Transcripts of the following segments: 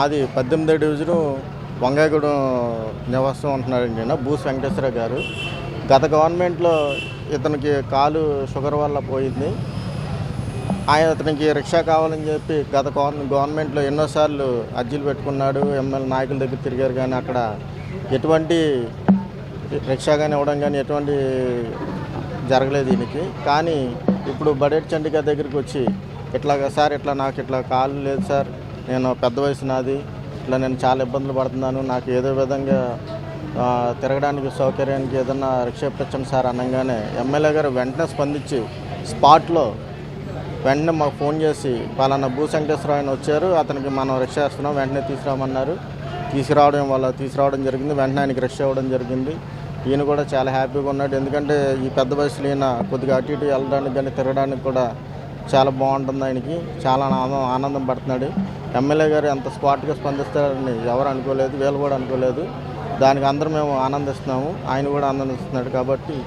మాది 18వ డివిజను వంగాయగూడెం నివాసం ఉంటున్నారండి ఈయన బూస్ వెంకటేశ్వర గారు. గత గవర్నమెంట్లో ఇతనికి కాలు షుగర్ వల్ల పోయింది. అతనికి రిక్షా కావాలని చెప్పి గత గవర్నమెంట్లో ఎన్నోసార్లు అర్జీలు పెట్టుకున్నాడు. ఎమ్మెల్యే నాయకుల దగ్గర తిరిగారు, కానీ అక్కడ ఎటువంటి రిక్షా కానీ ఇవ్వడం కానీ ఎటువంటి జరగలేదు దీనికి. కానీ ఇప్పుడు బడేటి చండిగా దగ్గరికి వచ్చి ఇట్లాగా సార్ నాకు ఇట్లా కాలు లేదు సార్, నేను పెద్ద వయసు నాది, ఇట్లా నేను చాలా ఇబ్బందులు పడుతున్నాను, నాకు ఏదో విధంగా తిరగడానికి సౌకర్యానికి ఏదన్నా రిక్షా ఇప్పించండి సార్ అనగానే ఎమ్మెల్యే గారు వెంటనే స్పందించి స్పాట్లో వెంటనే మాకు ఫోన్ చేసి పలానా బూస్ వెంకటేశ్వర ఆయన వచ్చారు, అతనికి మనం రిక్షా ఇస్తున్నాం, వెంటనే తీసుకురామన్నారు. తీసుకురావడం జరిగింది. వెంటనే ఆయనకి రిక్షా ఇవ్వడం జరిగింది. ఈయన కూడా చాలా హ్యాపీగా ఉన్నాడు. ఎందుకంటే ఈ పెద్ద వయసులో ఈయన కొద్దిగా అటు ఇటు వెళ్ళడానికి కానీ తిరగడానికి కూడా చాలా బాగుంటుంది. ఆయనకి చాలా ఆనందం పడుతున్నాడు. ఎమ్మెల్యే గారు ఎంత స్పాట్గా స్పందిస్తారని ఎవరు అనుకోలేదు, వీళ్ళు కూడా అనుకోలేదు. దానికి అందరూ మేము ఆనందిస్తున్నాము, ఆయన కూడా ఆనందిస్తున్నాడు. కాబట్టి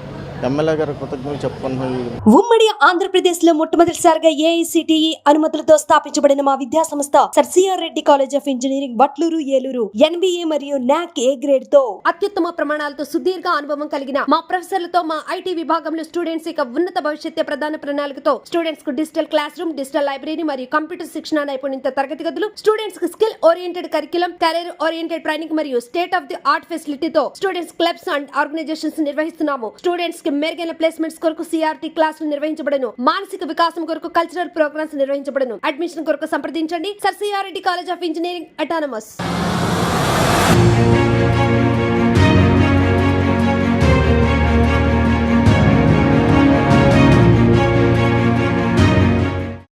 ఎమ్మెల్యే గారు కృతజ్ఞతలు చెప్పుకుంటున్నాం. ఉమ్మడి ఆంధ్రప్రదేశ్ లో మొట్టమొదటిసారిగా ఏఐసిటిఈ అనుమతులతో స్థాపించబడిన మా విద్యా సంస్థ sir CR Reddy college of engineering Vatluru Eluru NBA మరియు నాక్ ఏ గ్రేడ్ తో అత్యుత్తమ ప్రమాణాలతో సుదీర్ఘ అనుభవం కలిగిన మా ప్రొఫెసర్లతో మా ఐటీ విభాగంలో స్టూడెంట్స్ యొక్క ఉన్నత భవిష్యత్తు ప్రధాన ప్రణాళికతో స్టూడెంట్స్ కు digital classroom, digital library మరియు కంప్యూటర్ శిక్షణ నైపుణ్యత తరగతి గదులు, స్టూడెంట్స్ కు skill oriented curriculum, career oriented training మరియు స్టేట్ ఆఫ్ ది ఆర్ట్ ఫెసిలిటీతో స్టూడెంట్స్ క్లబ్స్ అండ్ ఆర్గనైజేషన్స్ నిర్వహిస్తున్నాము. స్టూడెంట్స్ కి మెరుగైన ప్లేస్మెంట్స్ కొరకు సిఆర్టీ క్లాసులు నిర్వహించబడను. మానసిక వికాసం కొరకు కల్చరల్ ప్రోగ్రామ్స్ నిర్వహించబడను. అడ్మిషన్ కొరకు సంప్రదించండి sir CR Reddy college of engineering autonomous.